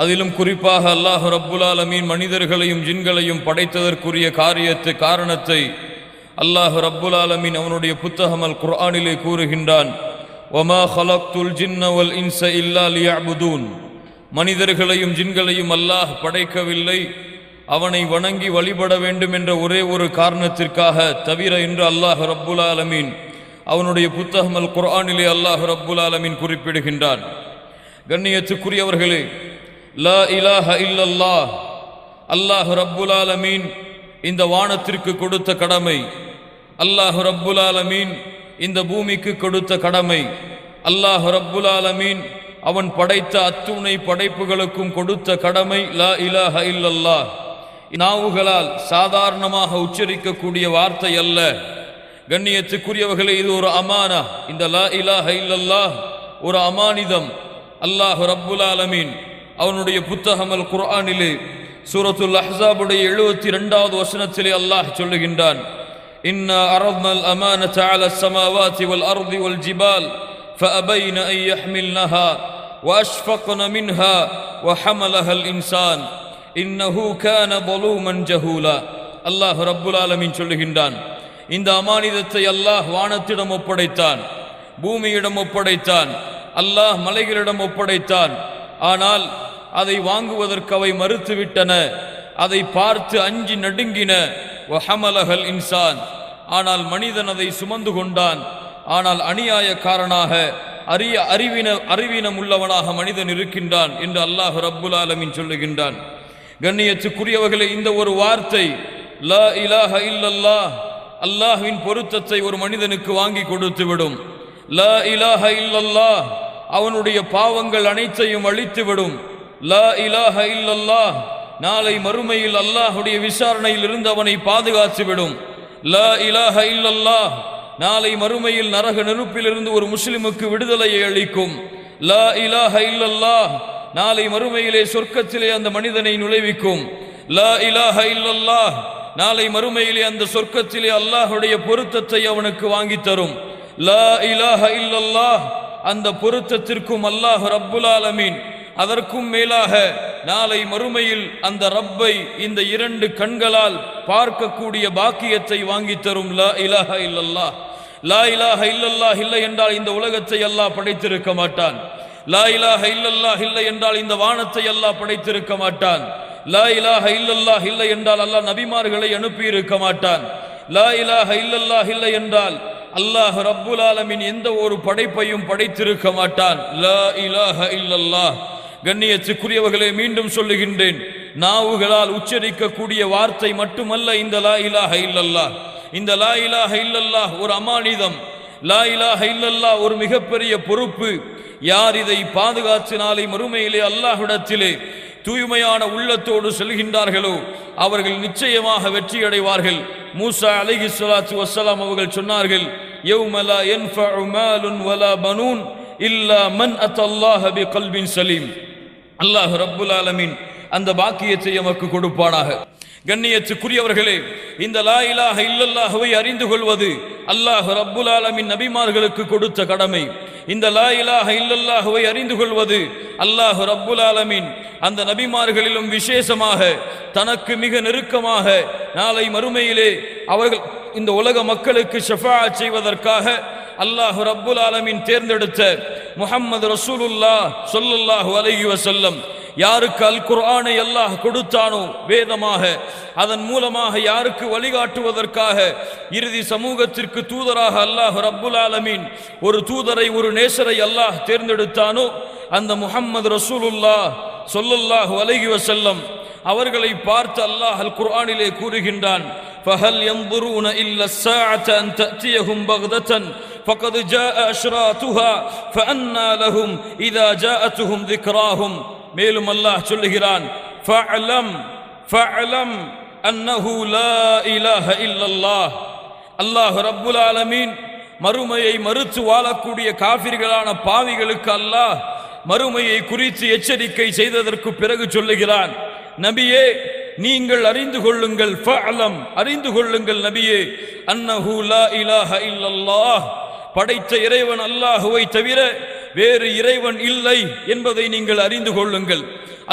அதிலும் குறிப்பாக அல்லாஹ் ரப்புல் ஆலமீன் மனிதர்களையும் ஜின்களையும் படைத்ததற்குரிய காரணத்தை அல்லாஹ் ரப்புல் ஆலமீன் அவனுடைய புத்தகம் அல் குர்ஆனிலே கூறுகின்றான். வமா ஹலக்துல் ஜின்ன வல் இன்ஸ இல்லா லியஅ்புதூன். மனிதர்களையும் ஜின்களையும் அல்லாஹ் படைக்கவில்லை அவனை வணங்கி வழிபட வேண்டும் என்ற ஒரே ஒரு காரணத்திற்காக தவிர என்று அல்லாஹ் ரப்புல் ஆலமீன் அவனுடைய புத்தகம் அல் குர்ஆனிலே அல்லாஹ் ரப்புல் ஆலமீன் குறிப்பிடுகின்றான். கண்ணியத்துக்குரியவர்களே, லா இலாஹ இல்லல்லாஹ் அல்லாஹ் ரப்புல் ஆலமீன் இந்த வானத்திற்கு கொடுத்த கடமை, அல்லாஹ் ரப்புல் ஆலமீன் இந்த பூமிக்கு கொடுத்த கடமை, அல்லாஹ் ரப்புல் ஆலமீன் அவன் படைத்த அத்துணை படைப்புகளுக்கும் கொடுத்த கடமை லா இலாஹ இல்லல்லாஹ். நாவுகளால் சாதாரணமாக உச்சரிக்கக்கூடிய வார்த்தை அல்ல. கண்ணியத்துக்குரியவர்களே, இது ஒரு அமானா. இந்த லா இலாஹ இல்லல்லாஹ் ஒரு அமானிதம். அல்லாஹ் ரப்புல் ஆலமீன் அவனுடைய புத்தகம் அல் குர்ஆனிலே சூரத்துல் அஹ்ஸாபுடைய 72வது வசனத்திலே அல்லாஹ் சொல்லுகின்றான், இன்னா அரத்னல் அமானத அலஸ் ஸமாவாதி வல் அர்தி வல் ஜிபால் ஃபஅபைன அன் யஹ்மில்னஹா வஅஷ்ஃபக்ன மின்ஹா வஹமலஹல் இன்சான் இன்னஹு கான ظلومًا ஜஹூலா. அல்லாஹ் ரப்புல் ஆலமீன் சொல்லுகின்றான், இந்த அமானிதத்தை அல்லாஹ் வானத்திடம் ஒப்படைத்தான், பூமியிடம் ஒப்படைத்தான், அல்லாஹ் மலைகளிடம் ஒப்படைத்தான். ஆனால் அதை வாங்குவதற்கு அவை மறுத்துவிட்டன, அதை பார்த்து அஞ்சி நடுங்கின. வஹமலஹல் இன்சான், ஆனால் மனிதன் அதை சுமந்து கொண்டான். ஆனால் அநியாயக்காரனாக அறிவீனம் உள்ளவனாக மனிதன் இருக்கின்றான் என்று அல்லாஹ் ரப்புல் ஆலமீன் சொல்லுகின்றான். கண்ணியத்துக்குரியவர்களே, இந்த ஒரு வார்த்தை லா இலாஹ இல்லல்லாஹ் அல்லாஹ்வின் பொருத்தத்தை ஒரு மனிதனுக்கு வாங்கி கொடுத்து விடும். லா இலாஹ இல்லல்லாஹ் அவனுடைய பாவங்கள் அனைத்தையும் அழித்துவிடும். லா இலாஹ இல்லல்லாஹ் நாளை மறுமையில் அல்லாஹுடைய விசாரணையில் இருந்து அவனை பாதுகாத்துவிடும். லா இலாஹ இல்லல்லாஹ் நாளை மறுமையில் நரக நெருப்பிலிருந்து ஒரு முஸ்லிமுக்கு விடுதலையை அளிக்கும். லா இலாஹ இல்லல்லாஹ் நாளை மறுமையிலே சொர்க்கத்திலே அந்த மனிதனை நுழைவிக்கும். லா இலாஹ இல்லல்லாஹ் நாளை மறுமையிலே அந்த சொர்க்கத்திலே அல்லாஹுடைய பொருத்தத்தை அவனுக்கு வாங்கி தரும். லா இலாஹ இல்லல்லாஹ் அந்த பொருத்தத்திற்கும் அல்லாஹ் ரப்புல் ஆலமீன் அதற்கும் மேலாக நாளை மறுமையில் அந்த ரப்பை இந்த 2 கண்களால் பார்க்கக்கூடிய பாக்கியத்தை வாங்கி தரும். லா இலாஹ இல்லல்லாஹ். லா இலாஹ இல்லல்லாஹ் இல்லை என்றால் இந்த உலகத்தை அல்லாஹ் படைத்திருக்க மாட்டான். லா இலாஹ இல்லல்லாஹ் இல்லை என்றால் இந்த வானத்தை அல்லாஹ் படைத்திருக்க மாட்டான். லா இலாஹ இல்லல்லாஹ் இல்லை என்றால் அல்லாஹ் நபிமார்களை அனுப்பி இருக்க மாட்டான். லா இலாஹ இல்லல்லாஹ் இல்லை என்றால் அல்லாஹ் ரப்புல் ஆலமீன் எந்த ஒரு படைப்பையும் படைத்திருக்க மாட்டான். லா இலாஹ இல்லல்லாஹ். கண்ணியத்துக்குரியவர்களே, மீண்டும் சொல்லுகின்றேன், நாவுகளால் உச்சரிக்கக்கூடிய வார்த்தை மட்டுமல்ல இந்த லா இலாஹ இல்லல்லாஹ். இந்த லா இலாஹ இல்லல்லாஹ் ஒரு அமானிதம். லா இலாஹ இல்லல்லாஹ் ஒரு மிகப்பெரிய பொறுப்பு. யார் இதை பாதுகாத்து நாளை மறுமையிலே அல்லாஹ்விடத்திலே தூய்மையான உள்ளத்தோடு செல்கின்றார்களோ அவர்கள் நிச்சயமாக வெற்றி அடைவார்கள். மூசா அலைஹிஸ்ஸலாத்து வஸ்ஸலாம் அவர்கள் சொன்னார்கள், யௌம லா யன்ஃபஉ மாலுன் வலா பனூன் இல்லா மன் அத்தல்லாஹ பிகல்பின் சலீம். அல்லாஹ் ரப்புல் ஆலமீன் அந்த பாக்கியத்தை நமக்கு கொடுப்பானாக. கண்ணியத்துக்குரியவர்களே, இந்த லா இலாஹ இல்லல்லாஹ்வை அறிந்து கொள்வது அல்லாஹ் ரப்புல் ஆலமீன் நபிமார்களுக்கு கொடுத்த கடமை. இந்த லா இலாஹ இல்லல்லாஹ்வை அறிந்து கொள்வது அல்லாஹ் ரப்புல் ஆலமீன் அந்த நபிமார்களிலும் விசேஷமாக தனக்கு மிக நெருக்கமாக நாளை மறுமையிலே அவர்கள் இந்த உலக மக்களுக்கு ஷஃபாஅத் செய்வதற்காக அல்லாஹ் ரப்புல் ஆலமீன் தேர்ந்தெடுத்த முஹம்மது ரசூலுல்லாஹ் ஸல்லல்லாஹு அலைஹி வஸல்லம் யாருக்கு அல் குர்ஆனை அல்லாஹ் கொடுத்தானோ வேதமாக, அதன் மூலமாக யாருக்கு வழிகாட்டுவதற்காக இறுதி சமூகத்திற்கு தூதராக அல்லாஹ் ரப்புல் ஆலமீன் ஒரு தூதரை ஒரு நேசரை அல்லாஹ் தேர்ந்தெடுத்தானோ அந்த முஹம்மது ரசூலுல்லாஹ் ஸல்லல்லாஹு அலைஹி வஸல்லம் அவர்களை பார்த்து அல்லாஹ் அல் குர்ஆனிலே கூறுகின்றான், ஃபஹல் யன்ظுரூன இல்லா ஸாஅத அன் தஅதியஹும் பக்ததன் ஃபகத் ஜாஅ அஷ்ராத்துஹா ஃபஅன்னா லஹும் இதா ஜாஅத்துஹும் ذிக்ராஹும். மேலும் அல்லாஹ் சொல்லுகிறான், ஃபஅலம் அன்னஹு லா இலாஹ இல்லல்லாஹ். அல்லாஹ் ரப்புல் ஆலமீன் மறுமையை மறுத்து வாழக்கூடிய காஃபிர்களான பாவிகளுக்கு அல்லாஹ் மறுமையை குறித்து எச்சரிக்கை செய்ததற்கு பிறகு சொல்லுகிறான், நபியே நீங்கள் அறிந்து கொள்ளுங்கள், ஃபஅலம் அறிந்து கொள்ளுங்கள் நபியே, அன்னஹு லா இலாஹ இல்லல்லாஹ் படைத்த இறைவன் அல்லாஹுவை தவிர வேறு இறைவன் இல்லை என்பதை நீங்கள் அறிந்து கொள்ளுங்கள்.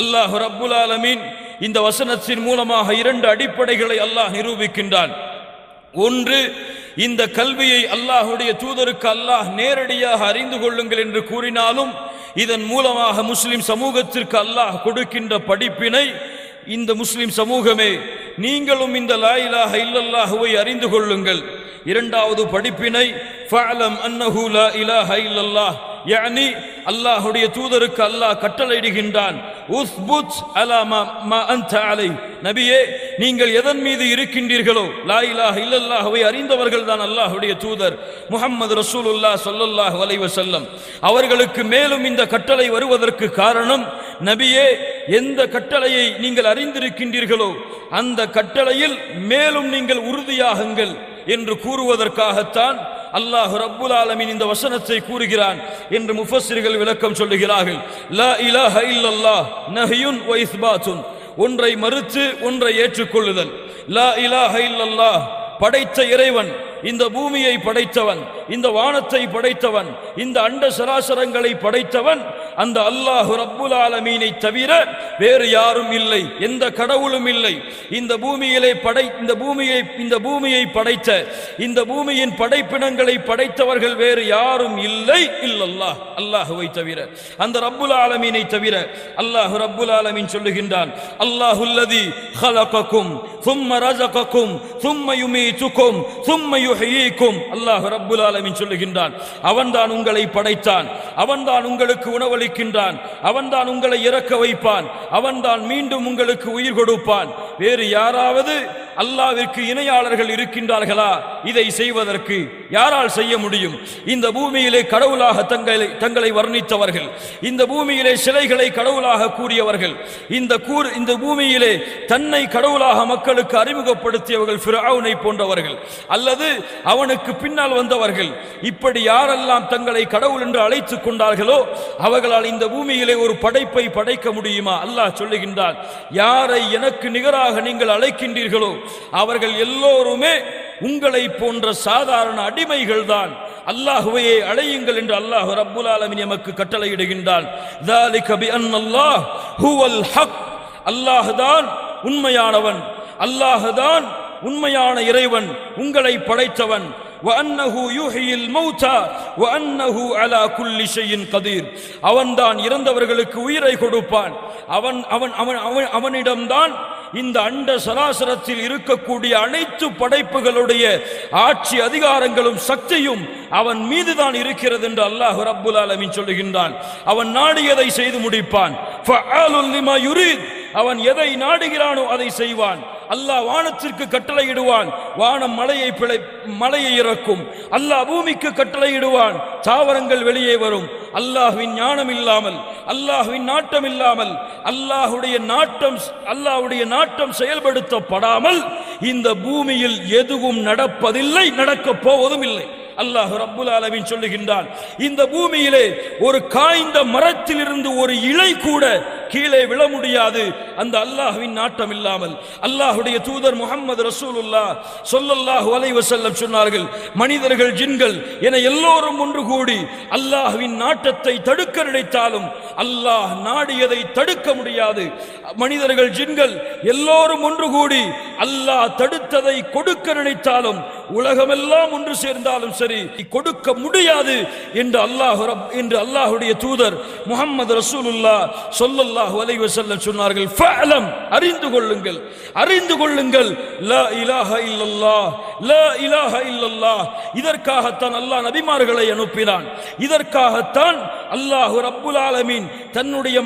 அல்லாஹ் ரப்புல் ஆலமீன் இந்த வசனத்தின் மூலமாக 2 அடிப்படைகளை அல்லாஹ் நிரூபிக்கின்றான். ஒன்று, இந்த கல்வியை அல்லாஹுடைய தூதருக்கு அல்லாஹ் நேரடியாக அறிந்து கொள்ளுங்கள் என்று கூறினாலும் இதன் மூலமாக முஸ்லிம் சமூகத்திற்கு அல்லாஹ் கொடுக்கின்ற படிப்பினை இந்த முஸ்லிம் சமூகமே நீங்களும் இந்த லா இலாஹ இல்லல்லாஹுவை அறிந்து கொள்ளுங்கள். இரண்டாவது படிப்பினை ஃபஅலம் அன்னஹு லா இலாஹ இல்லல்லாஹ், யானி அல்லாஹுடைய தூதருக்கு அல்லாஹ் கட்டளையிடுகின்றான், உஸ்புத் அலா மா அன்த அலை, நபியே நீங்கள் எதன் மீது இருக்கின்றீர்களோ லா இலாஹ இல்லல்லாஹுவை அறிந்தவர்கள் தான் அல்லாஹுடைய தூதர் முஹம்மது ரசூலுல்லாஹ் ஸல்லல்லாஹு அலைஹி வஸல்லம். அவர்களுக்கு மேலும் இந்த கட்டளை வருவதற்கு காரணம், நபியே எந்த கட்டளையை நீங்கள் அறிந்திருக்கின்றீர்களோ அந்த கட்டளையில் மேலும் நீங்கள் உறுதியாகுங்கள் என்று கூறுவதற்காகத்தான் அல்லாஹ் ரப்புல் ஆலமீன் இந்த வசனத்தை கூறுகிறான் என்று முஃபஸ்ஸிர்கள் விளக்கம் சொல்லுகிறார்கள். லா இலாஹ இல்லல்லாஹ் நஹ்யுன் வ இஸ்பாத்துன், ஒன்றை மறுத்து ஒன்றை ஏற்றுக்கொள்ளுதல். லா இலாஹ இல்லல்லாஹ், படைத்த இறைவன், இந்த பூமியை படைத்தவன், இந்த வானத்தை படைத்தவன், இந்த அண்ட சராசரங்களை படைத்தவன் அந்த அல்லாஹ் ரப்புல் ஆலமீனை தவிர வேறு யாரும் இல்லை, எந்த கடவுளும் இல்லை. இந்த பூமியை படைத்த, இந்த பூமியின் படைப்பினங்களை படைத்தவர்கள் வேறு யாரும் இல்லை இல்லல்லாஹ், அல்லாஹுவை தவிர, அந்த ரப்புல் ஆலமீனை தவிர. அல்லாஹ் ரப்புல் ஆலமீன் சொல்லுகின்றான், அல்லாஹுல்லதி خلقكم ثم رزقكم ثم يميتكم ثم يحييكم. அல்லாஹ் ரப்புல் ஆலமீன் சொல்லுகின்றான், அவன்தான் உங்களை படைத்தான், அவன்தான் உங்களுக்கு உணவளிக்கின்றான், அவன்தான் உங்களை இறக்க வைப்பான், அவன்தான் மீண்டும் உங்களுக்கு உயிர் கொடுப்பான். வேறு யாராவது அல்லாஹ்விற்கு இணையாளர்கள் இருக்கின்றார்களா? இதை செய்வதற்கு யாரால் செய்ய முடியும்? இந்த பூமியிலே கடவுளாக தங்களை வர்ணித்தவர்கள், இந்த பூமியிலே சிலைகளை கடவுளாக கூறியவர்கள், இந்த பூமியிலே தன்னை கடவுளாக மக்களுக்கு அறிமுகப்படுத்தியவர்கள் ஃபிரௌனை போன்றவர்கள் அல்லது அவனுக்கு பின்னால் வந்தவர்கள். இப்படி யாரெல்லாம் தங்களை கடவுள் என்று அழைத்துக் கொண்டார்களோ அவர்களால் இந்த பூமியிலே ஒரு படைப்பை படைக்க முடியுமா? அல்லாஹ் சொல்லுகின்றான், யாரை எனக்கு நிகராக நீங்கள் அழைக்கின்றீர்களோ அவர்கள் எல்லோருமே உங்களை போன்ற சாதாரண அடிமைகள் தான். அல்லாஹ்வையே அழையுங்கள் என்று அல்லாஹ் ரப்புல் ஆலமீன் நமக்கு கட்டளையிடுகின்றான். ذَلِكَ بِأَنَّ اللَّهَ هُوَ الْحَقُّ, அல்லாஹ் தான் உண்மையானவன், அல்லாஹ் தான் உண்மையான இறைவன், உங்களை படைத்தவன். وَأَنَّهُ يُحْيِي الْمَوْتَى وَأَنَّهُ عَلَى كُلِّ شَيْءٍ قَدِيرٌ, அவன்தான் இறந்தவர்களுக்கு உயிரை கொடுப்பான். அவனிடம்தான் இந்த அண்ட சராசரத்தில் இருக்கக்கூடிய அனைத்து படைப்புகளுடைய ஆட்சி அதிகாரங்களும் சக்தியும் அவன் மீதுதான் இருக்கிறது என்று அல்லாஹ் ரப்புல் ஆலமீன் சொல்லுகின்றான். அவன் நாடியதை செய்து முடிப்பான். ஃபஅலுல் லிமா யுரீத், அவன் எதை நாடுகிறானோ அதை செய்வான். அல்லாஹ் வானத்திற்கு கட்டளையிடுவான், வானம் மழையை இறக்கும். அல்லாஹ் பூமிக்கு கட்டளையிடுவான், தாவரங்கள் வெளியே வரும். அல்லாஹ்வின் ஞானம் இல்லாமல், அல்லாஹ்வின் நாட்டம் இல்லாமல், அல்லாஹ்வுடைய நாட்டம் செயல்படுத்தப்படாமல் இந்த பூமியில் எதுவும் நடப்பதில்லை, நடக்கப் போவதும் இல்லை. அல்லாஹ் ரப்புல் ஆலமீன் சொல்லுகின்றான், இந்த பூமியிலே ஒரு காய்ந்த மரத்திலிருந்து ஒரு இலை கூட கீழே விழ முடியாது அந்த அல்லாஹ்வின் நாட்டம் இல்லாமல். அல்லாஹ்வுடைய தூதர் முஹம்மது ரசூலுல்லாஹ் ஸல்லல்லாஹு அலைஹி வஸல்லம் சொன்னார்கள், மனிதர்கள் ஜின்கள் என எல்லோரும் ஒன்று கூடி அல்லாஹ்வின் நாட்டத்தை தடுக்க நினைத்தாலும் அல்லாஹ் நாடியதை தடுக்க முடியாது. மனிதர்கள் ஜின்கள் எல்லோரும் ஒன்று கூடி அல்லாஹ் தடுத்ததை கொடுக்க நினைத்தாலும் உலகமெல்லாம் ஒன்று சேர்ந்தாலும் சரி கொடுக்க முடியாது என்று அல்லாஹ்வுடைய தூதர் முஹம்மது ரசூலுல்லாஹ் ஸல்லல்லாஹு அலைஹி வஸல்லம் சொன்னார்கள். ஃபஅலம், அறிந்து கொள்ளுங்கள், லா இலாஹ இல்லல்லாஹ், லா இலாஹ இல்லல்லாஹ். இதற்காகத்தான் அல்லாஹ் நபிமார்களை அனுப்பினான். இதற்காகத்தான் அல்லாஹ் ரப்புல் ஆலமீன் தன்னுடைய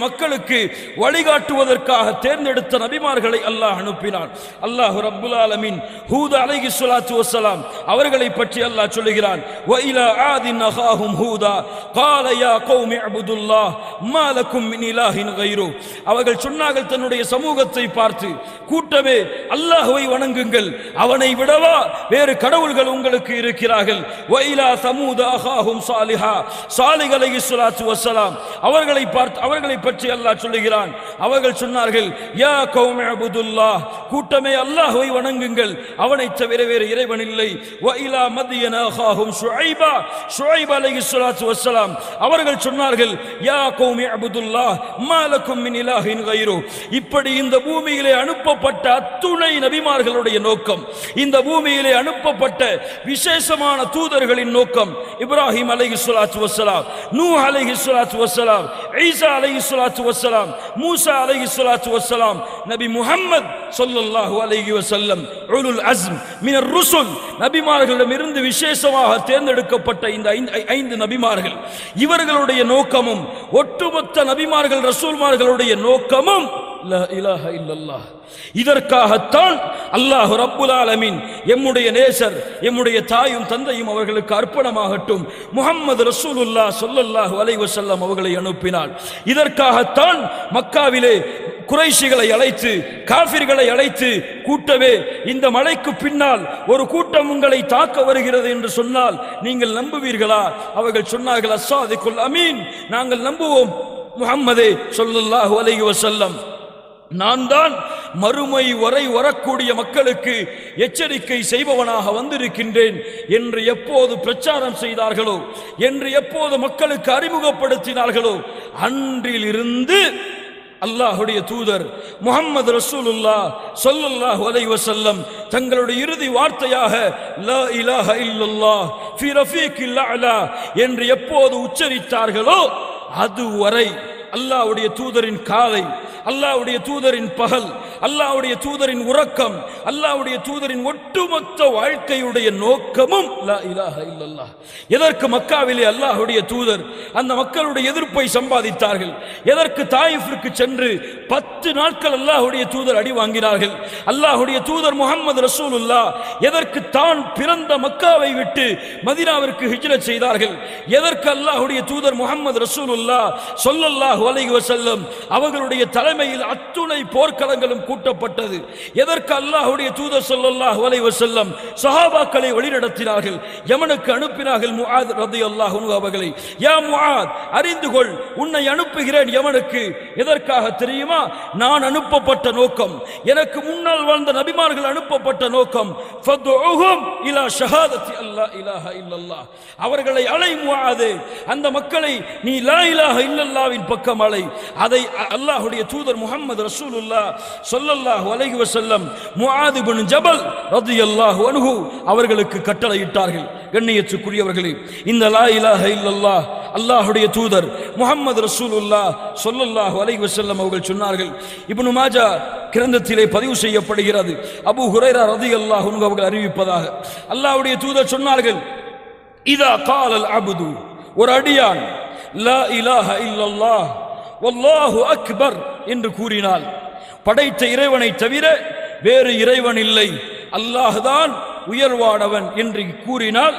மக்களுக்கு வழிகாட்டுவதற்காக தேர்ந்தெடுத்த நபிமார்களை அல்லாஹ் அனுப்பினான். அல்லாஹ் ரப்புல் ஆலமீன் ஹூத் அலைஹிஸ்ஸலாத்து வஸ்ஸலாம் அவர்களை பற்றி அல்லாஹ் சொல்லுகிறான், வ இலா ஆதின் அகாஹும் ஹூதா قال يا قوم اعبدوا الله ما لكم من اله غيره. அவர்கள் சொன்னார்கள் தன்னுடைய சமூகத்தை பார்த்து, கூட்டு கூட்டமே அல்லாஹ்வை வணங்குங்கள், அவனை விடவா வேறு கடவுள்கள் உங்களுக்கு இருக்கிறார்கள். வைலா சமூத அஹாஹும் சாலிஹா, சாலிஹ் அலைஹிஸ்ஸலாத்து வஸ்ஸலாம் அவர்களை பற்றி அல்லாஹ் சொல்லுகிறான். அவர்கள் சொன்னார்கள், யா கௌமி அபுதுல்லாஹ், கூட்டமே அல்லாஹ்வை வணங்குங்கள், அவனை தவிர வேறு இறைவன் இல்லை. வைலா மத்யன அஹாஹும் ஷுஐபா, ஷுஐப் அலைஹிஸ்ஸலாத்து வஸ்ஸலாம் அவர்கள் சொன்னார்கள், யா கௌமி அபுதுல்லாஹ் மா லக்கும் மின் இலாஹின் கைரு. இப்படி இந்த பூமியிலே அனுப்பப்பட்ட அத்துணை நபிமார்களுடைய நோக்கம், இந்த பூமியிலே அனுப்பப்பட்ட விசேஷமான தூதர்களின் நோக்கம், இப்ராஹிம் அலைஹிஸ்ஸலாத்து வஸ்ஸலாம், நூஹ் அலைஹிஸ்ஸலாத்து வஸ்ஸலாம், ஈசா அலைஹிஸ்ஸலாத்து வஸ்ஸலாம், மூசா அலைஹிஸ்ஸலாத்து வஸ்ஸலாம், நபி முஹம்மத் ஸல்லல்லாஹு அலைஹி வஸல்லம் உலுல் அஸ்ம் மினர் ருசுல், நபிமார்களிடமிருந்து விசேஷமாக தேர்ந்தெடுக்கப்பட்ட இந்த 5 நபிமார்கள், இவர்களுடைய நோக்கமும் ஒட்டுமொத்த நபிமார்கள் ரசூல்மார்களுடைய நோக்கமும் லா இலாஹ இல்லல்லாஹ். இதற்காகத்தான் அல்லாஹ் ரப்புல் ஆலமீன் எம்முடைய நேசர், எம்முடைய தாயும் தந்தையும் அவர்களுக்கு அர்ப்பணமாகட்டும் முஹம்மது ரசூலுல்லாஹ் ஸல்லல்லாஹு அலைஹி வஸல்லம் அவர்களை அனுப்பினார். இதற்காகத்தான் மக்காவிலே குறைஷிகளை அழைத்து, காஃபிர்களை அழைத்து, கூட்டமே இந்த மலைக்கு பின்னால் ஒரு கூட்டம் உங்களை தாக்க வருகிறது என்று சொன்னால் நீங்கள் நம்புவீர்களா? அவர்கள் சொன்னார்கள், அஸ்ஸாதிகுல் அமீன், நாங்கள் நம்புவோம் முஹம்மதே ஸல்லல்லாஹு அலைஹி வஸல்லம், நான் தான் மறுமை வரை வரக்கூடிய மக்களுக்கு எச்சரிக்கை செய்பவனாக வந்திருக்கின்றேன் என்று எப்போது பிரச்சாரம் செய்தார்களோ, என்று எப்போது மக்களுக்கு அறிமுகப்படுத்தினார்களோ, அன்றிலிருந்து அல்லாஹ்வுடைய தூதர் முஹம்மது ரசூலுல்லாஹ் ஸல்லல்லாஹு அலைஹி வஸல்லம் தங்களுடைய இறுதி வார்த்தையாக லா இலாஹ இல்லல்லாஹ் ஃபி ரஃபீக்கில் அலா என்று எப்போது உச்சரித்தார்களோ அதுவரை அல்லாஹ்வுடைய தூதரின் காலை, அல்லாஹ்வுடைய தூதரின் பகல், அல்லாஹ்வுடைய தூதரின் உறக்கம், அல்லாஹ்வுடைய தூதரின் ஒட்டுமொத்த வாழ்க்கையுடைய நோக்கமும் லா இலாஹ இல்லல்லாஹ். எதற்கு மக்காவிலே அல்லாஹ்வுடைய தூதர் அந்த மக்களுடைய எதிர்ப்பை சம்பாதித்தார்கள்? எதற்கு தாயிஃபிற்கு சென்று 10 நாட்கள் அல்லாஹ்வுடைய தூதர் அடி வாங்கினார்கள்? அல்லாஹ்வுடைய தூதர் முஹம்மது ரசூலுல்லாஹ் எதற்கு தான் பிறந்த மக்காவை விட்டு மதீனாவிற்கு ஹிஜ்ரத் செய்தார்கள்? எதற்கு அல்லாஹ்வுடைய தூதர் முஹம்மது ரசூலுல்லாஹ் ஸல்லல்லாஹு அலைஹி வஸல்லம் அவர்களுடைய தலைமையில் அத்துணை போர்க்களங்களும் கூட்டப்பட்டது? எதற்கு அல்லாஹ்வுடைய தூதர் ஸல்லல்லாஹு அலைஹி வஸல்லம் சஹாபாக்களை வழிநடத்தினார்கள்? யமனுக்கு அனுப்பினார்கள் முஆத் ரலியல்லாஹு அன்ஹு அவர்களை. யா முஆத், அறிந்து கொள், உன்னை அனுப்புகிறேன் யமனுக்கு. எதற்காக தெரியுமா? நான் அனுப்பப்பட்ட நோக்கம், எனக்கு முன்னால் வாழ்ந்த நபிமார்கள் அனுப்பப்பட்ட நோக்கம், ஃபதுஉஹும் இலா ஷஹாதத்தி அல்லா இலாஹ இல்லல்லாஹ், அவர்களை அலை முஆதே, அந்த மக்களை நீ லா இலாஹ இல்லல்லாஹ்வின் பக்கம் அலை. அதை அல்லாஹ்வுடைய தூதர் முஹம்மது ரசூலுல்லாஹ் ஸல்லல்லாஹு அலைஹி வஸல்லம் முஆத் இப்னு ஜபல் ரலியல்லாஹு அன்ஹு அவர்களுக்கு கட்டளையிட்டார்கள். கண்ணியத்துக்குரியவர்களே, இந்த லா இலாஹ இல்லல்லாஹ் அல்லாஹ்வுடைய தூதர் முஹம்மது ரசூலுல்லாஹ் ஸல்லல்லாஹு அலைஹி வஸல்லம் அவர்கள் சொன்னார்கள். இப்னு மாஜா கிரந்தத்திலே பதிவு செய்யப்படுகிறது. அபூ ஹுரைரா ரலியல்லாஹு அன்ஹு அவர்கள் அறிவிப்பதாக, அல்லாஹ்வுடைய தூதர் சொன்னார்கள், இதா காலல் அப்து, ஒரு அடியான் லா இலாஹ இல்லல்லாஹ் வல்லாஹு அக்பர் என்று கூறினால், படைத்த இறைவனை தவிர வேறு இறைவன் இல்லை, அல்லாஹ்தான் உயர்வானவன் என்று கூறினால்,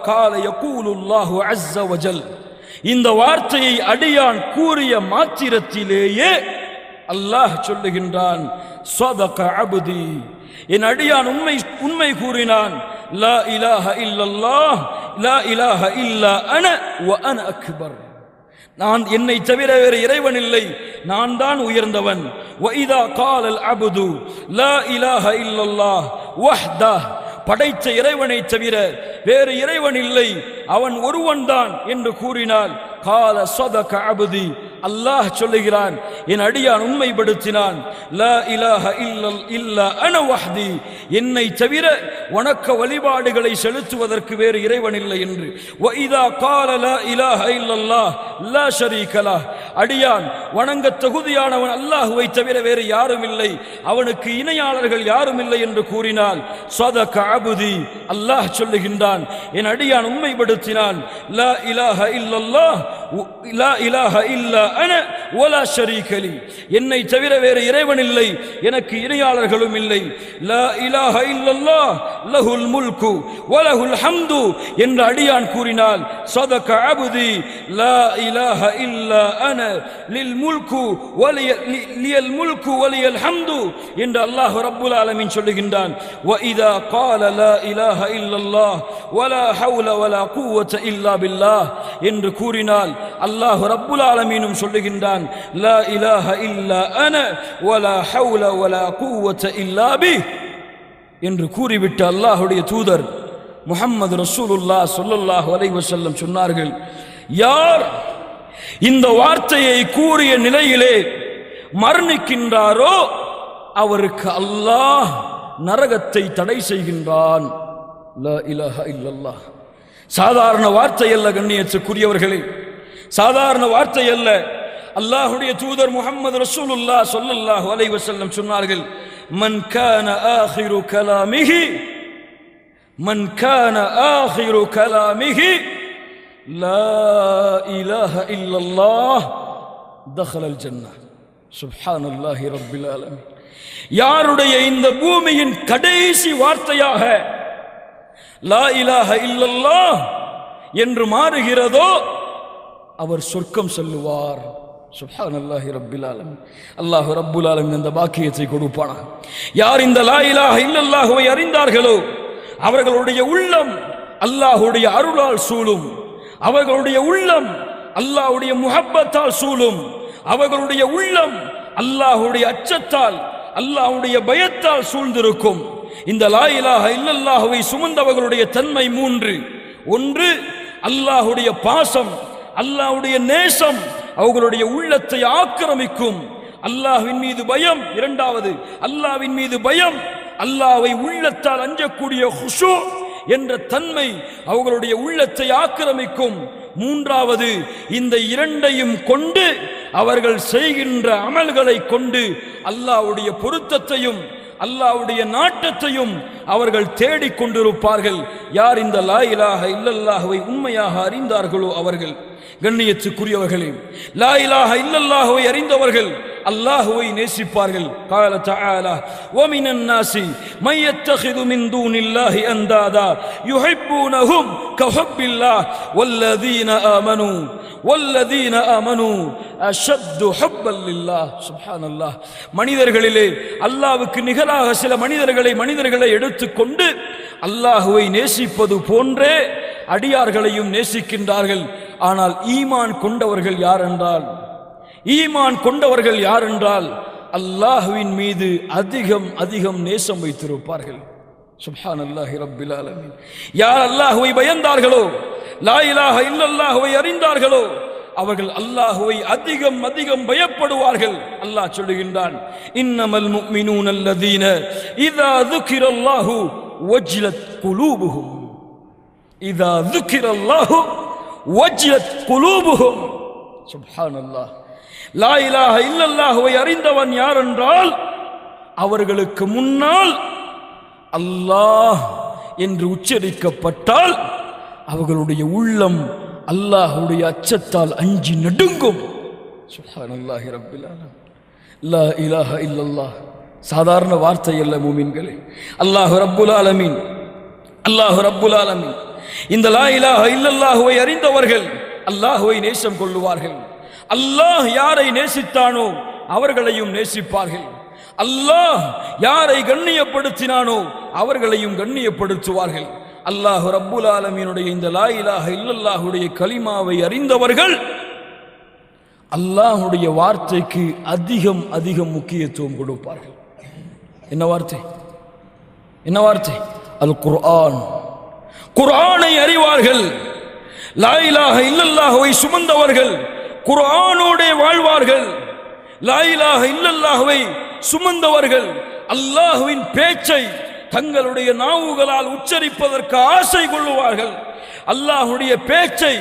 கால யகூலுல்லாஹு அஸ்ஸ வஜல், இந்த வார்த்தையை அடியான் கூறிய மாத்திரத்திலேயே அல்லாஹ் சொல்லுகின்றான், ஸதக அப்தி, என் அடியான் உண்மை கூறினான். லா இலாஹ இல்லல்லாஹ் லா இலாஹ இல்லா அன வ அன அக்பர், நான் என்னை தவிர வேறு இறைவன் இல்லை, நான் தான் உயர்ந்தவன். வஇதா காலல் அப்து லா இலாஹ இல்லல்லாஹ் வஹ்தஹ், படைத்த இறைவனை தவிர வேறு இறைவன் இல்லை, அவன் ஒருவன் தான் என்று கூறினால், கால ஸதக அப்தி, அல்லாஹ் சொல்லுகிறான், என் அடியான் உண்மைப்படுத்தினான். லா இலாஹ இல்லா அன வஹ்தி, என்னை தவிர வணக்க வழிபாடுகளை செலுத்துவதற்கு வேறு இறைவன் இல்லை என்று. வஇதா கால லா இலாஹ இல்லல்லாஹ் லா ஷரீக லஹ், அடியான் வணங்க தகுதியானவன் அல்லாஹ்வை தவிர வேறு யாரும் இல்லை, அவனுக்கு இணையாளர்கள் யாரும் இல்லை என்று கூறினால், ஸதக அப்தி, அல்லாஹ் சொல்லுகின்றான், என் அடியான் உண்மைப்படுத்தினான். லா இலாஹ இல்லல்லாஹ் லா இலாஹ இல்லா அன வலா ஷரீக லி, என்னை தவிர வேறு இறைவன் இல்லை, எனக்கு இணையாளர்களும் இல்லை. லா இலாஹ இல்லல்லாஹ் லஹுல் முல்கு வலஹுல் ஹம்து என்று அடியான் கூறினால் ஸதக அப்தி லா இலாஹ இல்லா அன லில் முல்கு லியல் முல்கு வலியல் ஹம்து என்று அல்லாஹ் ரப்புல் ஆலமீன் சொல்லுகின்றான். வ இதா قال لا اله الا الله ولا حول ولا قوه الا بالله என்று கூறினால் அல்லாஹ் ரப்புல் ஆலமீனும் சொல்லுகின்றான் லா இலாஹ இல்லா அன வலா ஹவுல வலா குவத இல்லா பி என்று கூறிவிட்டு அல்லாஹ்வுடைய தூதர் முஹம்மது ரசூலுல்லாஹ் ஸல்லல்லாஹு அலைஹி வஸல்லம் சொன்னார்கள், யார் இந்த வார்த்தையை கூறிய நிலையிலே மரணிக்கின்றாரோ அவருக்கு அல்லாஹ் நரகத்தை தடை செய்கின்றான். லா இலாஹ இல்லல்லாஹ் சாதாரண வார்த்தை அல்ல கண்ணியத்துக்குரியவர்களே, சாதாரண வார்த்தை அல்ல. அல்லாஹ்வுடைய தூதர் முஹம்மது ரசூலுல்லாஹ் ஸல்லல்லாஹு அலைஹி வஸல்லம் சொன்னார்கள், மன் கான ஆகிரு கலாமிஹி லா இலாஹ இல்லல்லாஹ் தഖலல் ஜன்னah. சுப்ஹானல்லாஹி ரப்பில் ஆலமீன். யாருடைய இந்த பூமியின் கடைசி வார்த்தையாக லா இலாஹ இல்லல்லாஹ் என்று மாறுகிறதோ அவர் சொர்க்கம் செல்லுவார். சுப்ஹானல்லாஹி ரப்பில் ஆலமீன். அல்லாஹ் ரப்புல் ஆலமீன் அந்த பாக்கியத்தை கொடுப்பானாக. யார் இந்த லா இலாஹ இல்லல்லாஹ்வை அறிந்தார்களோ அவர்களுடைய உள்ளம் அல்லாஹ்வுடைய அருளால் சூழும், அவர்களுடைய உள்ளம் அல்லாஹ்வுடைய முஹப்பத்தால் சூழும், அவர்களுடைய உள்ளம் அல்லாஹ்வுடைய அச்சத்தால் அல்லாஹ்வுடைய பயத்தால் சூழ்ந்திருக்கும். இந்த லா இலாஹ இல்லல்லாஹ்வை சுமந்தவர்களுடைய தன்மை மூன்று. ஒன்று, அல்லாஹ்வுடைய பாசம், அல்லாஹ்வுடைய நேசம் அவர்களுடைய உள்ளத்தை ஆக்கிரமிக்கும். அல்லாஹ்வின் மீது பயம். இரண்டாவது, அல்லாஹ்வின் மீது பயம், அல்லாஹ்வை உள்ளத்தால் அஞ்சக்கூடிய குஷூ என்ற தன்மை அவர்களுடைய உள்ளத்தை ஆக்கிரமிக்கும். மூன்றாவது, இந்த இரண்டையும் கொண்டு அவர்கள் செய்கின்ற அமல்களை கொண்டு அல்லாஹ்வுடைய பொருத்தத்தையும் அல்லாஹ்வுடைய நாட்டத்தையும் அவர்கள் தேடிக் கொண்டிருப்பார்கள். யார் இந்த லா இலாஹ இல்லல்லாஹ்வை உண்மையாக அறிந்தார்களோ அவர்கள். கண்ணியத்துக்குரியவர்களே, லா இலாஹ இல்லல்லாஹ்வை அறிந்தவர்கள் அல்லாஹ்வை நேசிப்பார்கள். قال تعالى ومن الناس من يتخذ من دون الله اندادا يحبونهم كحب الله والذين آمنوا أشد حبا لله. சுப்ஹானல்லாஹ். மனிதர்களிலே அல்லாஹ்வுக்கு நிகராக சில மனிதர்களை எடுத்துக்கொண்டு அல்லாஹ்வை நேசிப்பது போன்றே அடியார்களையும் நேசிக்கின்றார்கள். ஆனால் ஈமான் கொண்டவர்கள் யார் என்றால் அல்லாஹ்வின் மீது அதிகம் நேசம் வைத்திருப்பார்கள். சுப்ஹானல்லாஹி ரப்பில் ஆலமீன். யார் அல்லாஹ்வை பயந்தார்களோ, லா இலாஹ இல்லல்லாஹ்வை அறிந்தார்களோ அவர்கள் அல்லாஹ்வை அதிகம் பயப்படுவார்கள். அல்லாஹ் சொல்லுகின்றான், இன்னமல் முஃமினூன அல்லதீன இதா ذுகிரல்லாஹு வஜ்லத் குலூபுஹும். இதா ذுகிரல்லாஹு வஜ்லத் குலூபுஹும். சுப்ஹானல்லாஹ். லா இலாஹ இல்லல்லாஹ்வை அறிந்தவன் யார் என்றால் அவர்களுக்கு முன்னால் அல்லாஹ் என்று உச்சரிக்கப்பட்டால் அவர்களுடைய உள்ளம் அல்லாஹ்வுடைய அச்சத்தால் அஞ்சி நடுங்கும். சுப்ஹானல்லாஹி ரப்பில் ஆலமீன். லா இலாஹ இல்லல்லாஹ் சாதாரண வார்த்தை அல்ல மூமின்களே. அல்லாஹ் ரப்புல் ஆலமீன் இந்த லா இலாஹ இல்லல்லாஹ்வை அறிந்தவர்கள் அல்லாஹ்வை நேசம் கொள்ளுவார்கள். அல்லாஹ் யாரை நேசித்தானோ அவர்களையும் நேசிப்பார்கள். அல்லாஹ் யாரை கண்ணியப்படுத்தினானோ அவர்களையும் கண்ணியப்படுத்துவார்கள். அல்லாஹ் ரப்புல் ஆலமீனுடைய இந்த லா இலாஹ இல்லல்லாஹுடைய கலிமாவை அறிந்தவர்கள் அல்லாஹ்வுடைய வார்த்தைக்கு அதிகம் முக்கியத்துவம் கொடுப்பார்கள். என்ன வார்த்தை? அல் குர்ஆன். குர்ஆனை அறிவார்கள். லா இலாஹ இல்லல்லாஹுவை சுமந்தவர்கள் குர்ஆனோட வாழ்வார்கள். லா இலாஹ இல்லல்லாஹுவை சுமந்தவர்கள் அல்லாஹ்வின் பேச்சை தங்களுடைய நாவுகளால் உச்சரிப்பதற்கு ஆசை கொள்ளுவார்கள். அல்லாஹ்வுடைய பேச்சை,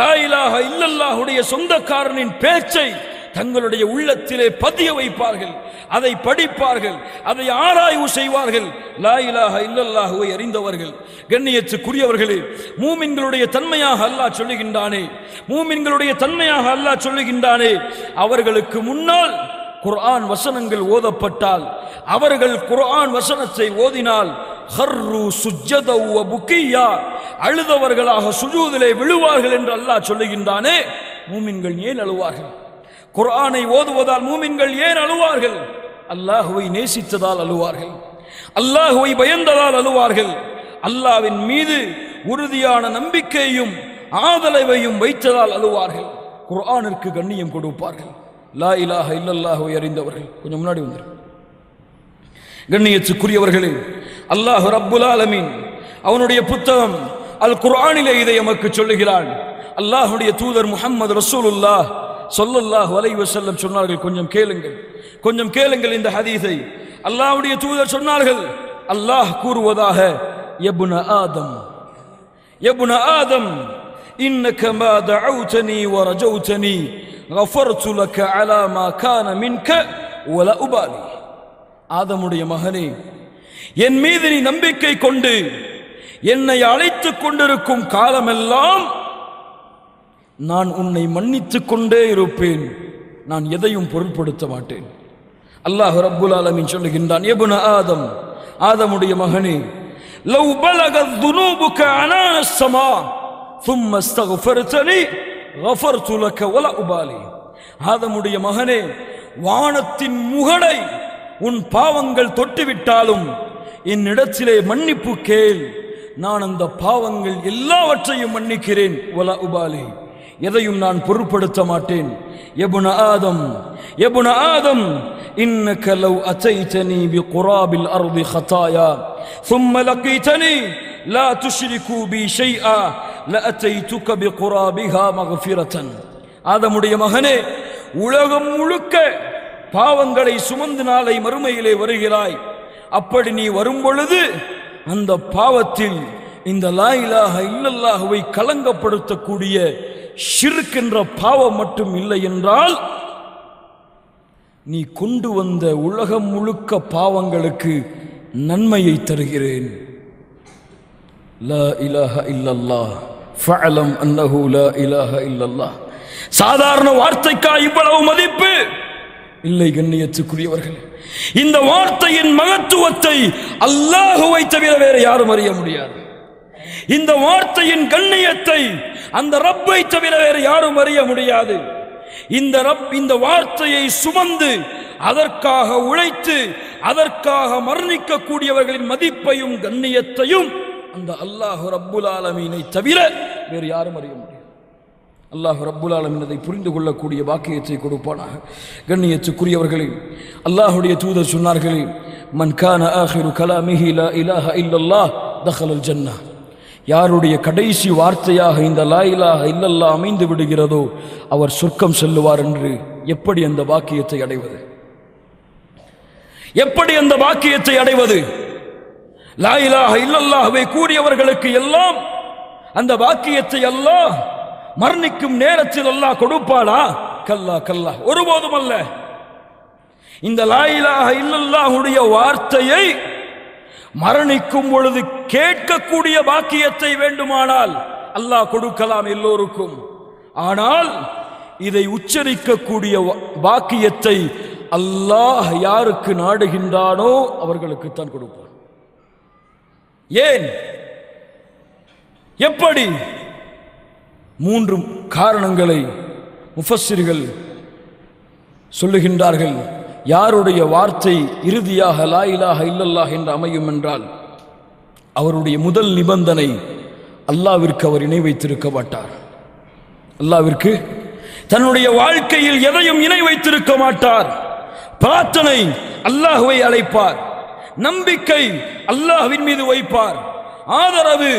லா இலாஹ இல்லல்லாஹுடைய சொந்தக்காரனின் பேச்சை தங்களுடைய உள்ளத்திலே பதிய வைப்பார்கள். அதை படிப்பார்கள், அதை ஆராய்வு செய்வார்கள். லா இலாஹ இல்லல்லாஹுவை அறிந்தவர்கள். கண்ணியத்துக்குரியவர்களே, மூமின்களுடைய தன்மையாக அல்லாஹ் சொல்லுகின்றானே, மூமின்களுடைய தன்மையாக அல்லாஹ் சொல்லுகின்றானே, அவர்களுக்கு முன்னால் குர்ஆன் வசனங்கள் ஓதப்பட்டால், அவர்கள் குர்ஆன் வசனத்தை ஓதினால் ஹர்ரு சுஜ்ஜதவ் வ புக்கியா, அழுதவர்களாக சுஜூதிலே விழுவார்கள் என்று அல்லாஹ் சொல்லுகின்றானே. மூமின்கள் ஏன் அழுவார்கள்? குர்ஆனை ஓதுவதால் மூமின்கள் ஏன் அழுவார்கள்? அல்லாஹ்வை நேசித்ததால் அழுவார்கள், அல்லாஹ்வை பயந்ததால் அழுவார்கள், அல்லாஹ்வின் மீது உறுதியான நம்பிக்கையும் ஆதரவையும் வைத்ததால் அழுவார்கள். குர்ஆனிற்கு கண்ணியம் கொடுப்பார்கள். லா இலாஹ இல்லல்லாஹுவை அறிந்தவர்கள். கொஞ்சம் முன்னாடி வந்துரு. கண்ணியத்துக்குரியவர்களே, அல்லாஹ் ரப்புல் ஆலமீன் அவனுடைய புத்தகம் அல் குர்ஆனிலே இதை நமக்கு சொல்லுகிறான். அல்லாஹ்வுடைய தூதர் முஹம்மது ரசூலுல்லாஹ் ஸல்லல்லாஹு அலைஹி வஸல்லம் சொன்னார்கள், கொஞ்சம் கேளுங்கள், கொஞ்சம் கேளுங்கள் இந்த ஹதீஸை. அல்லாஹ்வுடைய தூதர் சொன்னார்கள், அல்லாஹ் கூறுவதாக, யப்ன ஆதம், யப்ன ஆதம், இன்னக மா தஅவுதனி வ ரஜௌதனி கஃபர்து லக அலா மா கான மின்க வலா உபாலி. ஆதமுடைய மகனே, என் மீது நீ நம்பிக்கை கொண்டு என்னை அழைத்துக் கொண்டிருக்கும் காலமெல்லாம் நான் உன்னை மன்னித்துக் கொண்டே இருப்பேன், நான் எதையும் பொருட்படுத்த மாட்டேன். அல்லாஹ் ரப்புல் ஆலமீன் சொல்லுகின்றான், யப்ன ஆதம், ஆதமுடைய மகனே, லவ் பலகத் துனூபுக அனான ஸமா ثم استغفرتني غفرت لك ولا உபாலி. ஆதமுடைய மகனே, வானத்தின் முகடை உன் பாவங்கள் தொட்டுவிட்டாலும் என்னிடத்திலே மன்னிப்பு கேள், நான் அந்த பாவங்கள் எல்லாவற்றையும் மன்னிக்கிறேன். வலா உபாலி, எதையும் நான் பொருட்படுத்த மாட்டேன். யப்ன ஆதம், யப்ன ஆதம், இன்னக லவ் அதைதனி பிகுராபில் அர்தி ஹதாயா ثم لقيتني لا تشركو بي شيئا لأتيتك بقرابها مغفرة. ஆதமுடைய மகனே, உலகம் முழுக்க பாவங்களை சுமந்து நாளை மறுமையிலே வருகிறாய். அப்படி நீ வரும் பொழுது அந்த பாவத்தில் இந்த லா இலாஹ இல்லல்லாஹுவை கலங்கப்படுத்தக்கூடிய ஷிர்க் என்ற பாவம் மட்டும் இல்லை என்றால், நீ கொண்டு வந்த உலகம் முழுக்க பாவங்களுக்கு நன்மையை தருகிறேன். லா இலாஹ இல்லல்லாஹ் ஃபஅலம் அன்னஹு லா இலாஹ இல்லல்லாஹ். சாதாரண வார்த்தைக்கா இவ்வளவு மதிப்பு இல்லை கண்ணியத்துக்குரியவர்கள். இந்த வார்த்தையின் மகத்துவத்தை அல்லாஹுவை தவிர வேற யாரும் அறிய முடியாது. இந்த வார்த்தையின் கண்ணியத்தை அந்த ரப்பை தவிர வேற யாரும் அறிய முடியாது. இந்த ரப் இந்த வார்த்தையை சுமந்து அதற்காக உழைத்து அதற்காக மரணிக்கக்கூடியவர்களின் மதிப்பையும் கண்ணியத்தையும் அந்த அல்லாஹ் ரப்புல் ஆலமீனை தவிர வேறு யாரும் அறிய முடியாது. அல்லாஹ் ரப்புல் ஆலமீன் அதை புரிந்து கொள்ளக்கூடிய பாக்கியத்தை கொடுப்பானாக. கண்ணியத்துக்குரியவர்களே, அல்லாஹ்வுடைய தூதர் சொன்னார்களே, மன் கான ஆகிரு கலாமிஹி லா இலாஹ இல்லல்லாஹ் தഖலல் ஜன்னah. யாருடைய கடைசி வார்த்தையாக இந்த லா இலாஹ இல்லல்லாஹ் அமைந்து விடுகிறதோ அவர் சொர்க்கம் செல்லுவார் என்று. எப்படி அந்த பாக்கியத்தை அடைவது? எப்படி அந்த பாக்கியத்தை அடைவது? லா இலாஹ இல்லல்லாஹ்வை கூறியவர்களுக்கு எல்லாம் அந்த பாக்கியத்தை அல்லாஹ் மரணிக்கும் நேரத்தில் அல்லாஹ் கொடுப்பாளா? கல்லா கல்லா, ஒருபோதும் அல்ல. இந்த லா இலாஹ இல்லல்லாஹுடைய வார்த்தையை மரணிக்கும் பொழுது கேட்கக்கூடிய பாக்கியத்தை வேண்டுமானால் அல்லாஹ் கொடுக்கலாம் எல்லோருக்கும். ஆனால் இதை உச்சரிக்கக்கூடிய பாக்கியத்தை அல்லாஹ் யாருக்கு நாடுகின்றானோ அவர்களுக்குத்தான் கொடுப்பான். ஏன்? எப்படி? 3 காரணங்களை முஃபஸ்ஸிர்கள் சொல்லுகின்றார்கள். யாருடைய வார்த்தை இறுதியாக லா இலாஹ இல்லல்லாஹ் என்று அமையும் என்றால் அவருடைய முதல் நிபந்தனை, அல்லாஹ்விற்கு அவர் இணை வைத்திருக்க மாட்டார். அல்லாஹ்விற்கு தன்னுடைய வாழ்க்கையில் எதையும் இணை வைத்திருக்க மாட்டார். பிரார்த்தனை அல்லாஹ்வை அழைப்பார், நம்பிக்கை அல்லாஹ்வின் மீது வைப்பார், ஆதரவு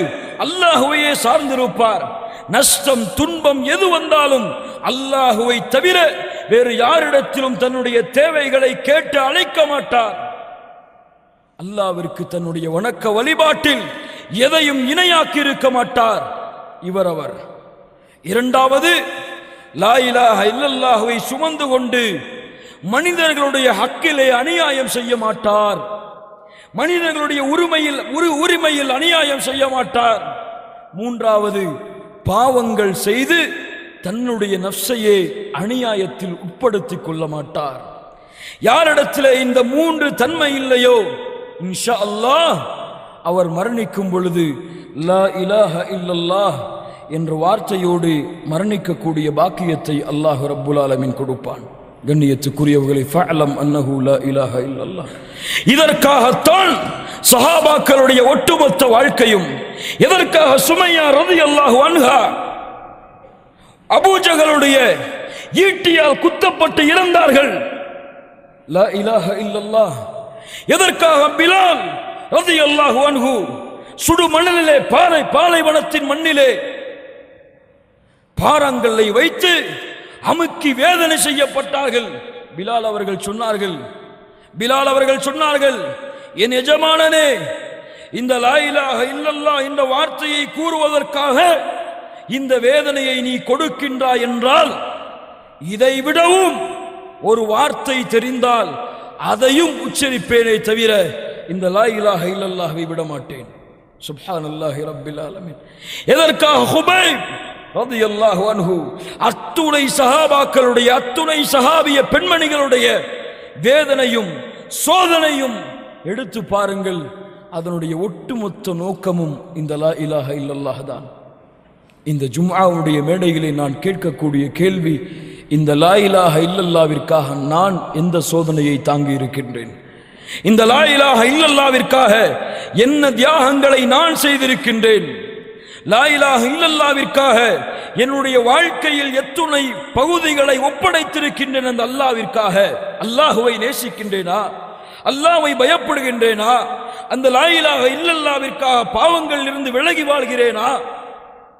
அல்லாஹ்வையே சார்ந்திருப்பார். நஷ்டம் துன்பம் எது வந்தாலும் அல்லாஹ்வை தவிர வேறு யாரிடத்திலும் தன்னுடைய தேவைகளை கேட்டு அழைக்க மாட்டார். அல்லாஹ்விற்கு தன்னுடைய வணக்க வழிபாட்டில் எதையும் இணையாக்கி இருக்க மாட்டார். இவர். இரண்டாவது, லா இலாஹ இல்லல்லாஹுவை சுமந்து கொண்டு மனிதர்களுடைய ஹக்கிலே அநியாயம் செய்ய மாட்டார், மனிதர்களுடைய உரிமையில் அநியாயம் செய்ய மாட்டார். மூன்றாவது, பாவங்கள் செய்து தன்னுடைய நஃப்ஸையே அநியாயத்தில் உட்படுத்திக் கொள்ள மாட்டார். யாரிடத்திலே இந்த மூன்று தன்மை இல்லையோ இன்ஷா அல்லாஹ் அவர் மரணிக்கும் பொழுது லா இலாஹ இல்லல்லாஹ் என்ற வார்த்தையோடு மரணிக்கக்கூடிய பாக்கியத்தை அல்லாஹ் ரப்புல் ஆலமீன் கொடுப்பான். கண்ணியத்துக்குரியவர்களை ஃபஅலம் அன்னஹு லா இலாஹ இல்லல்லாஹ். இதற்காகத்தான் சஹாபாக்களுடைய ஒட்டுமொத்த வாழ்க்கையும், எதற்காக சுமையா ரலியல்லாஹு அன்ஹா அபூஜஹலுடைய ஈட்டியால் குத்தப்பட்டு இறந்தார்கள்? லா இலாஹ இல்லல்லாஹ். எதற்காக பிலால் ரலியல்லாஹு அன்ஹு சுடு மணலிலே பாலைவனத்தின் மண்ணிலே பாறாங்கல்லை வைத்து அமுக்கி வேதனை செய்யப்பட்டார்கள்? பிலால் அவர்கள் சொன்னார்கள், என் எஜமானனே, இந்த லா இலாஹ இல்லல்லாஹ் என்ற வார்த்தையை கூறுவதற்காக இந்த வேதனையை நீ கொடுக்கின்றாய் என்றால் இதை விடவும் ஒரு வார்த்தை தெரிந்தால் அதையும் உச்சரிப்பேனே தவிர இந்த லா இலாஹ இல்லல்லாஹ்வை விட மாட்டேன். சுப்ஹானல்லாஹி ரப்பில் ஆலமீன். எதற்காக ஹுபைப் ரலியல்லாஹு அன்ஹு அத்துணை சஹாபாக்களுடைய அத்துணை சஹாபிய பெண்மணிகளுடைய வேதனையும் சோதனையும் எடுத்து பாருங்கள். அதனுடைய ஒட்டுமொத்த நோக்கமும் இந்த லா இலாஹ இல்லல்லாஹ் தான். இந்த ஜும்ஆவுடைய மேடையிலே நான் கேட்கக்கூடிய கேள்வி, இந்த லா இலாஹ இல்லல்லாஹ்விற்காக நான் எந்த சோதனையை தாங்கி இருக்கின்றேன்? இந்த லா இலாஹ இல்லல்லாஹ்விற்காக என்ன தியாகங்களை நான் செய்திருக்கின்றேன்? லா இலாஹ இல்லல்லாஹ்விற்காக என்னுடைய வாழ்க்கையில் எத்துணை பகுதிகளை ஒப்படைத்திருக்கின்றேன். அந்த அல்லாஹ்விற்காக அல்லாஹுவை நேசிக்கின்றேனா? அல்லாஹ்வை பயப்படுகின்றேனா? அந்த லா இலாஹ இல்லல்லாஹ்விற்காக பாவங்களில் இருந்து விலகி வாழ்கிறேனா?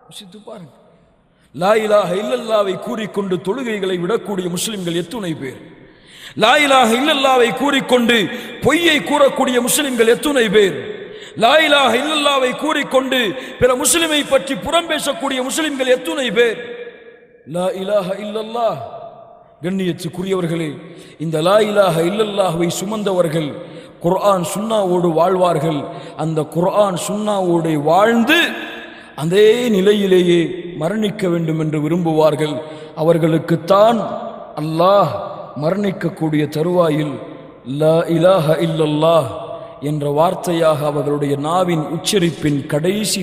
யோசித்து பாருங்க. லா இலாஹ இல்லல்லாஹ்வை கூறிக்கொண்டு தொழுகைகளை விடக்கூடிய முஸ்லிம்கள் எத்துணை பேர்? லா இலாஹ இல்லல்லாஹ்வை கூறிக்கொண்டு பொய்யை கூறக்கூடிய முஸ்லிம்கள் எத்துணை பேர்? லா இலாஹ இல்லல்லாஹ்வை கூறிக்கொண்டு பிற முஸ்லிமை பற்றி புறம் பேசக்கூடிய முஸ்லிம்கள் எத்துணை பேர்? லா இலாஹ இல்லல்லாஹ். கண்ணியத்துக்குரியவர்களே, இந்த லா இலாஹ இல்லல்லாஹ்வை சுமந்தவர்கள் குர்ஆன் சுன்னாவோடு வாழ்வார்கள். அந்த குர்ஆன் சுன்னாவோடு வாழ்ந்து அதே நிலையிலேயே மரணிக்க வேண்டும் என்று விரும்புவார்கள். அவர்களுக்குத்தான் அல்லாஹ் மரணிக்கக்கூடிய தருவாயில் லா இலாஹ இல்லல்லாஹ் என்ற வார்த்தையாக அவர்களுடைய நாவின் உச்சரிப்பின் கடைசி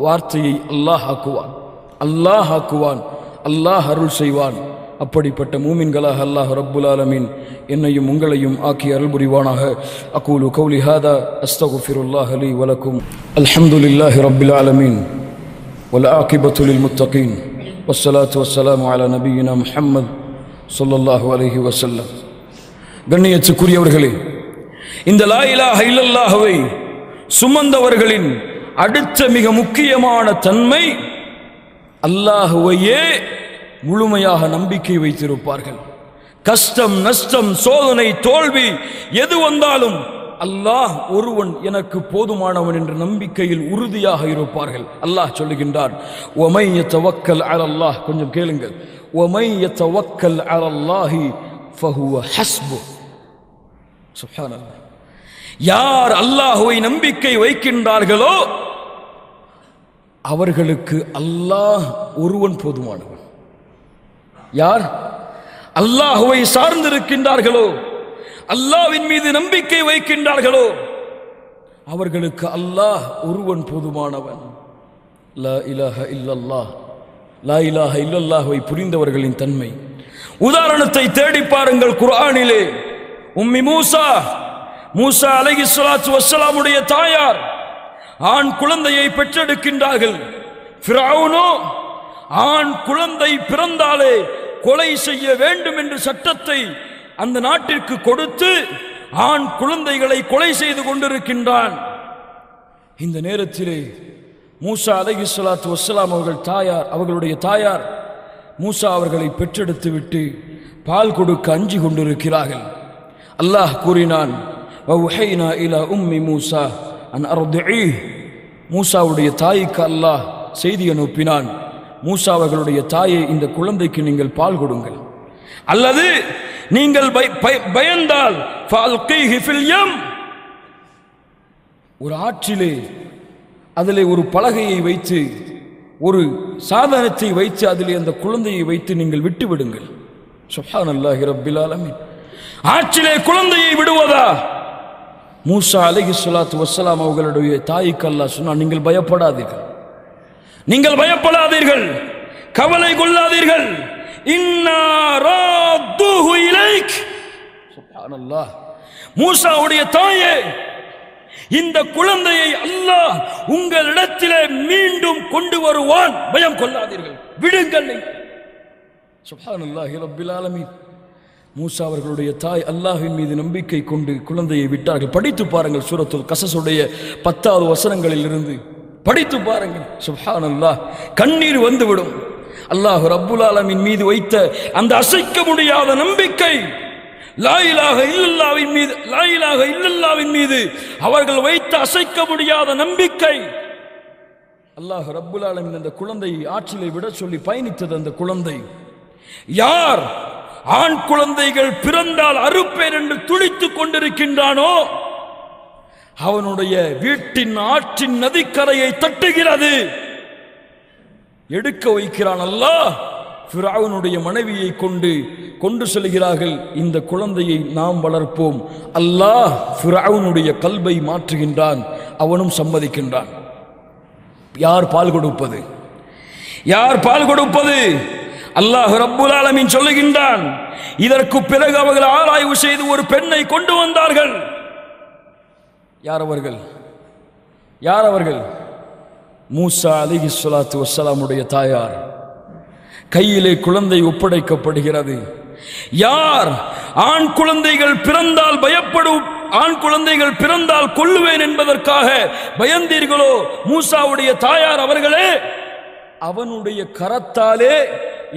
வார்த்தையை அல்லாஹ் ஆக்குவான், அல்லாஹ் அருள் செய்வான். அப்படிப்பட்ட மூமின்களாக அல்லாஹ் ரப்புல் ஆலமீன் என்னையும் உங்களையும் ஆக்கி அருள் புரிவானாக. அகூலு கௌலி ஹாதா அஸ்தக்ஃபிருல்லாஹ லீ வ லக்கும். அல்ஹம்துலில்லாஹி ரப்பில் ஆலமீன் வல் ஆகிபத்து லில் முத்தகீன் வஸ்ஸலாத்து வஸ்ஸலாமு அலா நபியினா முஹம்மத் ஸல்லல்லாஹு அலைஹி வஸல்லம். கண்ணியத்துக்குரியவர்களே, இந்த லா இலாஹ இல்லல்லாஹ்வை சுமந்தவர்களின் அடுத்த மிக முக்கியமான தன்மை அல்லாஹ்வையே முழுமையாக நம்பிக்கை வைத்திருப்பார்கள். கஷ்டம், நஷ்டம், சோதனை, தோல்வி எது வந்தாலும் அல்லாஹ் ஒருவன் எனக்கு போதுமானவன் என்ற நம்பிக்கையில் உறுதியாக இருப்பார்கள். அல்லாஹ் சொல்லுகின்றான், வமை யதவக்கல் அலல்லாஹ். கொஞ்சம் கேளுங்கள். வமை யதவக்கல் அலல்லாஹி ஃபஹுவ ஹஸ்பு. சுப்ஹானல்லாஹ். யார் அல்லாஹ்வை நம்பிக்கை வைக்கின்றார்களோ அவர்களுக்கு அல்லாஹ் ஒருவன் போதுமானவன். யார் அல்லாஹ்வை சார்ந்திருக்கின்றார்களோ, அல்லாஹ்வின் மீது நம்பிக்கை வைக்கின்றார்களோ அவர்களுக்கு அல்லாஹ் ஒருவன் போதுமானவன். லா இலாஹ இல்லல்லாஹ். லா இலாஹ இல்லல்லாஹ்வை புரிந்தவர்களின் தன்மை. உதாரணத்தை தேடி பாருங்கள் குர்ஆனிலே. உம்மி மூசா அலைஹிஸ்ஸலாத்து வஸ்ஸலாமுடைய தாயார் ஆண் குழந்தையை பெற்றெடுக்கின்றார்கள். ஃபிரௌனோ ஆண் குழந்தை பிறந்தாலே கொலை செய்ய வேண்டும் என்று சட்டத்தை அந்த நாட்டிற்கு கொடுத்து ஆண் குழந்தைகளை கொலை செய்து கொண்டிருக்கின்றான். இந்த நேரத்திலே மூசா அலைஹிஸ்ஸலாத்து வஸ்ஸலாம் அவர்களுடைய தாயார் மூசா அவர்களை பெற்றெடுத்து விட்டு பால் கொடுக்க அஞ்சி கொண்டிருக்கிறார்கள். அல்லாஹ் கூறினான், வஹைனா இலா உம்மி மூசா அன் அர்திஈஹ். மூசாவுடைய தாய்க்கு அல்லாஹ் செய்தி அனுப்பினான், மூசா அவர்களுடைய தாயை இந்த குழந்தைக்கு நீங்கள் பால் கொடுங்கள். அல்லது நீங்கள் பயந்தால் ஃபல்கீஹி ஃபில் யம், ஒரு ஆற்றிலே அதிலே ஒரு பலகையை வைத்து ஒரு சாதனத்தை வைத்து அதிலே அந்த குழந்தையை வைத்து நீங்கள் விட்டு விடுங்கள். சுப்ஹானல்லாஹி ரப்பில் ஆலமீன். ஆற்றிலே குழந்தையை விடுவதா? மூசா அலைஹிஸ்ஸலாத்து வஸ்ஸலாம் அவர்களுடைய தாய்க்கு அல்லாஹ் சொன்னான், நீங்கள் பயப்படாதீர்கள், நீங்கள் பயப்படாதீர்கள், கவலை கொள்ளாதீர்கள். இன்னா ராத்துஹு இலைக். சுப்ஹானல்லாஹ். மூசாவுடைய தாயே, இந்த குழந்தையை அல்லாஹ் உங்களிடத்திலே மீண்டும் கொண்டு வருவான், பயம் கொள்ளாதீர்கள், விடுங்கள். சுப்ஹானல்லாஹி ரப்பில் ஆலமீன். மூசா அவர்களுடைய தாய் அல்லாஹ்வின் மீது நம்பிக்கை கொண்டு குழந்தையை விட்டார்கள். படித்து பாருங்கள், சூரத்துல் கஸஸுடைய 10வது வசனங்களில் இருந்து படித்து பாருங்கள். சுப்ஹானல்லாஹ், கண்ணீர் வந்துவிடும். அல்லாஹ் ரப்புல் ஆலமீன் மீது வைத்த அந்த அசைக்க முடியாத நம்பிக்கை, லா இலாஹ இல்லல்லாஹ்வின் மீது, லா இலாஹ இல்லல்லாஹ்வின் மீது அவர்கள் வைத்த அசைக்க முடியாத நம்பிக்கை. அல்லாஹ் ரப்புல் ஆலமீன் அந்த குழந்தையை ஆற்றிலே விட சொல்லி பயணித்தது. அந்த குழந்தை யார் ஆண் குழந்தைகள் பிறந்தால் அறுப்பேன் என்று துடித்துக் கொண்டிருக்கின்றானோ அவனுடைய வீட்டின் ஆற்றின் நதிக்கரையை தட்டுகிறது, எடுக்க வைக்கிறான் அல்லாஹ். ஃபிரௌனுடைய மனைவியை கொண்டு செல்கிறார்கள். இந்த குழந்தையை நாம் வளர்ப்போம். அல்லாஹ் ஃபிரௌனுடைய கல்பை மாற்றுகின்றான், அவனும் சம்மதிக்கின்றான். யார் பால் கொடுப்பது? யார் பால் கொடுப்பது? அல்லாஹ் ரப்புல் ஆலமீன் சொல்லுகின்றான். இதற்கு பிறகு அவர்கள் ஆராய்வு செய்து ஒரு பெண்ணை கொண்டு வந்தார்கள். யார் அவர்கள்? யார் அவர்கள்? மூசா அலைஹிஸ்ஸலாத்து வஸ்ஸலாமுடைய தாயார். கையிலே குழந்தை ஒப்படைக்கப்படுகிறது. யார் ஆண் குழந்தைகள் பிறந்தால் ஆண் குழந்தைகள் பிறந்தால் கொல்லுவேன் என்பதற்காக பயந்தீர்களோ, மூசாவுடைய தாயார் அவர்களே, அவனுடைய கரத்தாலே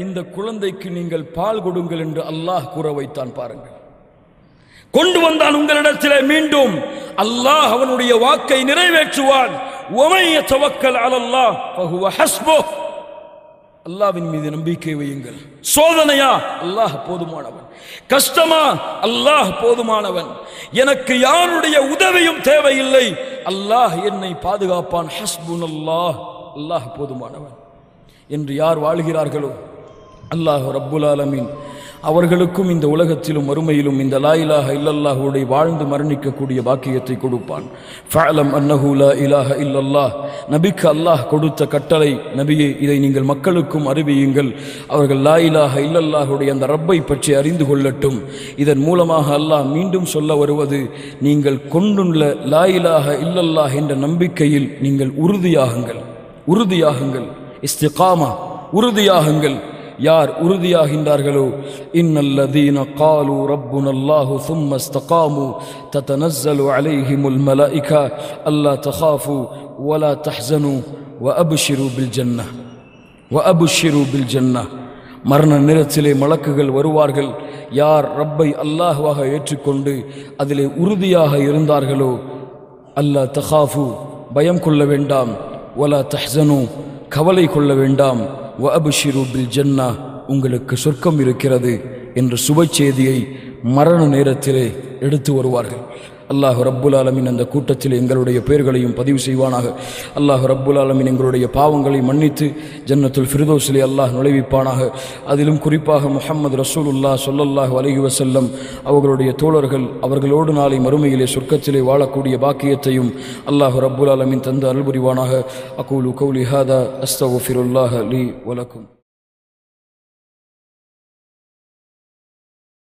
இந்த குழந்தைக்கு நீங்கள் பால் கொடுங்கள் என்று அல்லாஹ் கூற வைத்தான். பாருங்கள், கொண்டு வந்தான் உங்களிடத்திலே மீண்டும். அல்லாஹ் அவனுடைய வாக்கை நிறைவேற்றுவான். வமன் யதவக்கல் அலல்லாஹ் ஃபஹுவ ஹஸ்புஹ். அல்லாஹ்வின் மீது நம்பிக்கை வையுங்கள். சோதனையா? அல்லாஹ் போதுமானவன். கஷ்டமா? அல்லாஹ் போதுமானவன். எனக்கு யாருடைய உதவியும் தேவையில்லை, அல்லாஹ் என்னை பாதுகாப்பான். ஹஸ்புனல்லாஹ், அல்லாஹ் போதுமானவன் என்று யார் வாழ்கிறார்களோ அல்லாஹ் ரப்புல் ஆலமீன் அவர்களுக்கும் இந்த உலகத்திலும் மறுமையிலும் இந்த லா இலாஹ இல்லல்லாஹுடைய வாழ்ந்து மரணிக்கக்கூடிய பாக்கியத்தை கொடுப்பான். ஃபஅலம் அன்னஹு லா இலாஹ இல்லல்லாஹ். நபிக்கு அல்லாஹ் கொடுத்த கட்டளை, நபியே இதை நீங்கள் மக்களுக்கும் அறிவியுங்கள். அவர்கள் லா இலாஹ இல்லல்லாஹுடைய அந்த ரப்பை பற்றி அறிந்து கொள்ளட்டும். இதன் மூலமாக அல்லாஹ் மீண்டும் சொல்ல வருவது, நீங்கள் கொண்டுள்ள லா இலாஹ இல்லல்லாஹ் என்ற நம்பிக்கையில் நீங்கள் உறுதியாகுங்கள். இஸ்திகாமா, உறுதியாகுங்கள். யார் உறுதியாகின்றார்களோ, இன்னல்லதீன காலு ரப்புனல்லாஹு சும்ம இஸ்தகாமு ததனஸ்ஸலு அலைஹிமுல் மலாயிகா அல்லா தகாஃபு வலா தஹ்ஸனு வஅப்ஷிரு பில் ஜன்னah. மரண நேரத்திலே மலக்குகள் வருவார்கள். யார் ரப்பை அல்லாஹ்வாக ஏற்றுக்கொண்டு அதிலே உறுதியாக இருந்தார்களோ, அல்லா தகாஃபு பயம் கொள்ள வேண்டாம், வலா தஹ்ஸனு கவலை கொள்ள வேண்டாம், வஅப்ஷிரு பில் ஜன்னah உங்களுக்கு சொர்க்கம் இருக்கிறது என்ற சுப செய்தியை மரண நேரத்திலே எடுத்து வருவார்கள். அல்லாஹ் ரப்புல் ஆலமீன் அந்த கூட்டத்தில் எங்களுடைய பெயர்களையும் பதிவு செய்வானாக. அல்லாஹ் ரப்புல் ஆலமீன் எங்களுடைய பாவங்களை மன்னித்து ஜன்னத்துல் ஃபிர்தௌஸிலே அல்லாஹ் நுழைவிப்பானாக. அதிலும் குறிப்பாக முஹம்மது ரசூலுல்லாஹ் ஸல்லல்லாஹு அலைஹி வஸல்லம் அவர்களுடைய தோழர்கள், அவர்களோடு நாளை மறுமையிலே சொர்க்கத்திலே வாழக்கூடிய பாக்கியத்தையும் அல்லாஹ் ரப்புல் ஆலமீன் தந்து அருள் புரிவானாக. அகூலு கௌலி ஹாதா அஸ்தக்ஃபிருல்லாஹ லீ வலக்கும்.